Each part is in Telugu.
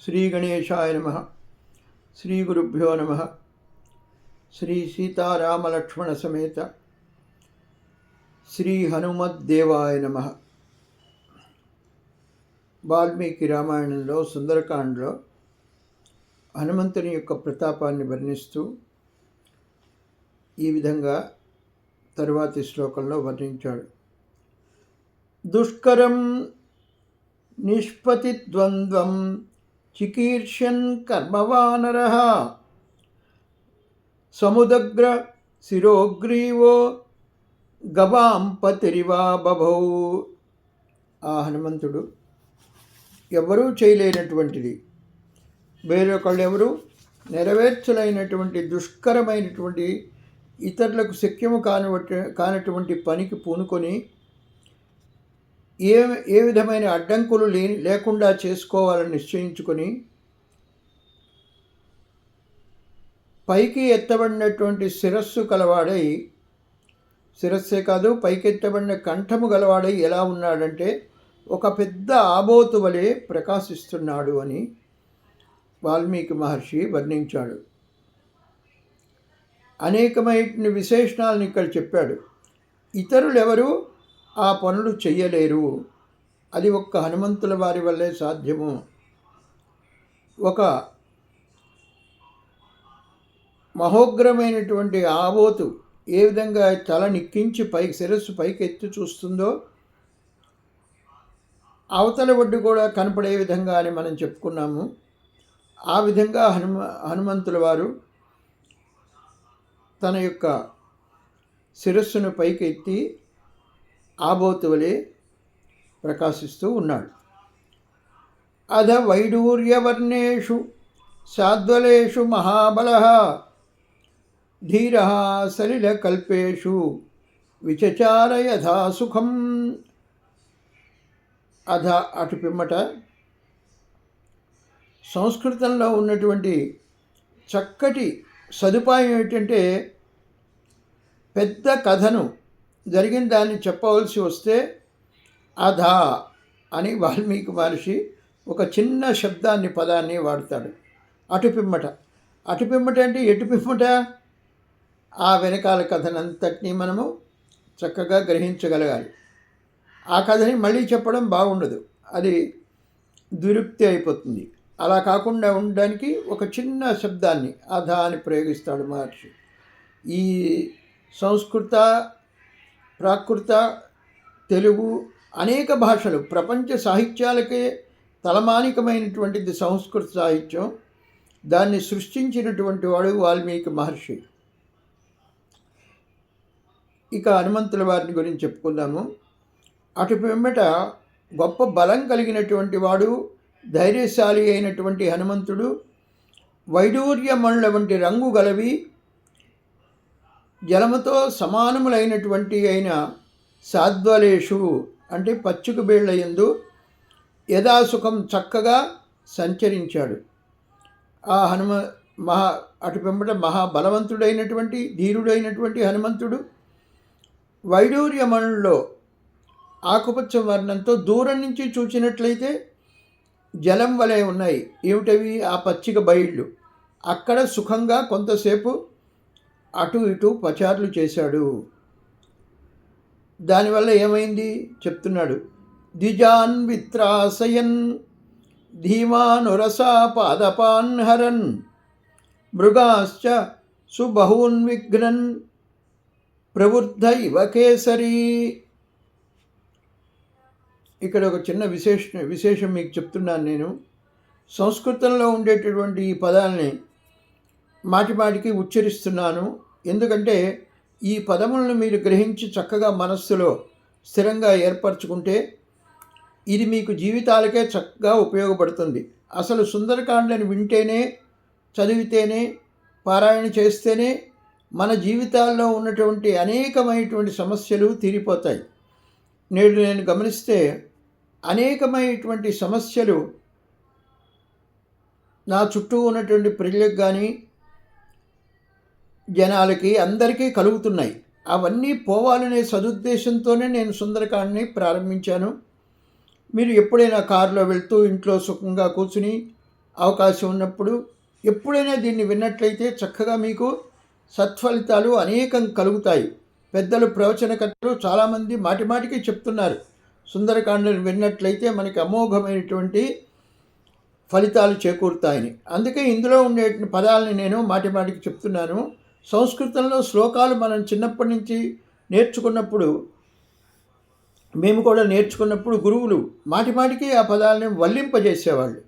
శ్రీ గణేశాయ నమః. శ్రీ గురుభ్యో నమః. శ్రీ సీతారామలక్ష్మణ సమేత శ్రీ హనుమద్దేవాయ నమః. వాల్మీకి రామాయణంలో సుందరకాండలో హనుమంతుని యొక్క ప్రతాపాన్ని వర్ణిస్తూ ఈ విధంగా తరువాతి శ్లోకంలో వర్ణించాడు. దుష్కరం నిష్పతిద్వంద్వం చికీర్ష్యన్ కర్మవానరః సముదగ్ర శిరోగ్రీవో గవాంపతిరివా బభౌ. ఆ హనుమంతుడు ఎవరూ చేయలేనటువంటిది, వేరొకళ్ళు ఎవరు నెరవేర్చలేనటువంటి దుష్కరమైనటువంటి ఇతరులకు శక్యము కానటువంటి పనికి పూనుకొని ఏ విధమైన అడ్డంకులు లేకుండా చేసుకోవాలని నిశ్చయించుకొని పైకి ఎత్తబడినటువంటి శిరస్సు కలవాడై, శిరస్సే కాదు పైకి ఎత్తబడిన కంఠము గలవాడై ఎలా ఉన్నాడంటే ఒక పెద్ద ఆబోతు వలె ప్రకాశిస్తున్నాడు అని వాల్మీకి మహర్షి వర్ణించాడు. అనేకమైన విశేషణాలను ఇక్కడ చెప్పాడు. ఇతరులెవరూ ఆ పనులు చెయ్యలేరు, అది ఒక్క హనుమంతుల వారి వల్లే సాధ్యము. ఒక మహోగ్రమైనటువంటి ఆబోతు ఏ విధంగా తల నిక్కించి శిరస్సు పైకి ఎత్తి చూస్తుందో అవతల ఒడ్డు కూడా కనపడే విధంగా అని మనం చెప్పుకున్నాము. ఆ విధంగా హనుమంతుల వారు తన యొక్క శిరస్సును పైకి ఎత్తి ఆబోతు వలె ప్రకాశిస్తూ ఉన్నాడు. అధ వైడూర్యవర్ణేషు సాద్వలేషు మహాబలః ధీరః సలిలకల్పేషు విచచార యథా సుఖం. అధ అటు పిమ్మట సంస్కృతంలో ఉన్నటువంటి చక్కటి సదుపాయం ఏంటంటే పెద్ద కథను జరిగిన దాన్ని చెప్పవలసి వస్తే అధ అని వాల్మీకి మహర్షి ఒక చిన్న శబ్దాన్ని పదాన్ని వాడతాడు. అటుపిమ్మట. అటుపిమ్మట అంటే ఎటుపిమ్మట? ఆ వెనకాల కథనంతటినీ మనము చక్కగా గ్రహించగలగాలి. ఆ కథని మళ్ళీ చెప్పడం బాగుండదు, అది దురుక్తి అయిపోతుంది. అలా కాకుండా ఉండడానికి ఒక చిన్న శబ్దాన్ని అధ అని ప్రయోగిస్తాడు మహర్షి. ఈ సంస్కృత, ప్రాకృత, తెలుగు అనేక భాషలు, ప్రపంచ సాహిత్యాలకే తలమానికమైనటువంటిది సంస్కృత సాహిత్యం. దాన్ని సృష్టించినటువంటి వాడు వాల్మీకి మహర్షి. ఇక హనుమంతుల వారిని గురించి చెప్పుకుందాము. అటు పిమ్మట గొప్ప బలం కలిగినటువంటి వాడు, ధైర్యశాలి అయినటువంటి హనుమంతుడు వైడూర్యమణుల వంటి రంగు గలవి జలముతో సమానములైనటువంటి అయిన సాద్వలేషు అంటే పచ్చిక బేళ్లయందు యథాసుఖం చక్కగా సంచరించాడు. ఆ అటు పిమ్మట మహాబలవంతుడైనటువంటి ధీరుడైనటువంటి హనుమంతుడు వైడూర్యమణుల్లో ఆకుపచ్చ వర్ణంతో దూరం నుంచి చూచినట్లయితే జలం వలె ఉన్నాయి. ఏమిటవి? ఆ పచ్చిక బయళ్ళు. అక్కడ సుఖంగా కొంతసేపు అటు ఇటు పచారులు చేశాడు. దానివల్ల ఏమైంది చెప్తున్నాడు. ద్విజాన్ విత్రాసయన్ ధీమానురసా పాదపాన్ హరన్ మృగాశ్చ సుబహూన్ విఘ్నన్ ప్రవృద్ధ ఇవ కేసరీ. ఇక్కడ ఒక చిన్న విశేషం మీకు చెప్తున్నాను నేను. సంస్కృతంలో ఉండేటటువంటి ఈ పదాలని మాటిమాటికి ఉచ్చరిస్తున్నాను. ఎందుకంటే ఈ పదములను మీరు గ్రహించి చక్కగా మనస్సులో స్థిరంగా ఏర్పరచుకుంటే ఇది మీకు జీవితాలకే చక్కగా ఉపయోగపడుతుంది. అసలు సుందరకాండని వింటేనే, చదివితేనే, పారాయణ చేస్తేనే మన జీవితాల్లో ఉన్నటువంటి అనేకమైనటువంటి సమస్యలు తీరిపోతాయి. నేడు నేను గమనిస్తే అనేకమైనటువంటి సమస్యలు నా చుట్టూ ఉన్నటువంటి ప్రజలకు కానీ జనాలకి అందరికీ కలుగుతున్నాయి. అవన్నీ పోవాలనే సదుద్దేశంతోనే నేను సుందరకాండని ప్రారంభించాను. మీరు ఎప్పుడైనా కారులో వెళ్తూ ఇంట్లో సుఖంగా కూర్చుని అవకాశం ఉన్నప్పుడు ఎప్పుడైనా దీన్ని విన్నట్లయితే చక్కగా మీకు సత్ఫలితాలు అనేకం కలుగుతాయి. పెద్దలు ప్రవచనకర్తలు చాలామంది మాటిమాటికి చెప్తున్నారు, సుందరకాండను విన్నట్లయితే మనకి అమోఘమైనటువంటి ఫలితాలు చేకూరుతాయని. అందుకే ఇందులో ఉండే పదాలని నేను మాటిమాటికి చెప్తున్నాను. సంస్కృతంలో శ్లోకాలు మనం చిన్నప్పటి నుంచి నేర్చుకున్నప్పుడు, మేము కూడా నేర్చుకున్నప్పుడు గురువులు మాటిమాటికి ఆ పదాలని వల్లింపజేసేవాళ్ళు.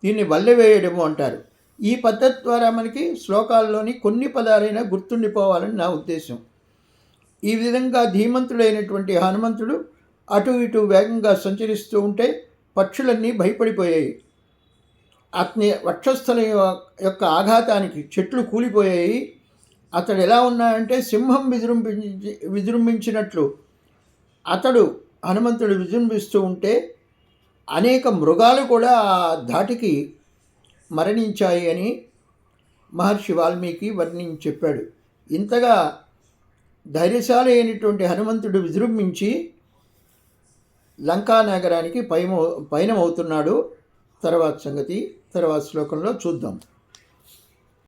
దీన్ని వల్లెవేయడము అంటారు. ఈ పద్ధతి ద్వారా మనకి శ్లోకాల్లోని కొన్ని పదాలైనా గుర్తుండిపోవాలని నా ఉద్దేశం. ఈ విధంగా ధీమంతుడైనటువంటి హనుమంతుడు అటు ఇటు వేగంగా సంచరిస్తూ ఉంటే పక్షులన్నీ భయపడిపోయాయి. అతని వక్షస్థలం యొక్క ఆఘాతానికి చెట్లు కూలిపోయాయి. అతడు ఎలా ఉన్నాడంటే సింహం విజృంభించినట్లు హనుమంతుడు విజృంభిస్తూ ఉంటే అనేక మృగాలు కూడా ఆ ధాటికి మరణించాయి అని మహర్షి వాల్మీకి వర్ణించి చెప్పాడు. ఇంతగా ధైర్యశాలి అయినటువంటి హనుమంతుడు విజృంభించి లంకా నగరానికి పయనమవుతున్నాడు. తర్వాత సంగతి తర్వాత శ్లోకంలో చూద్దాం.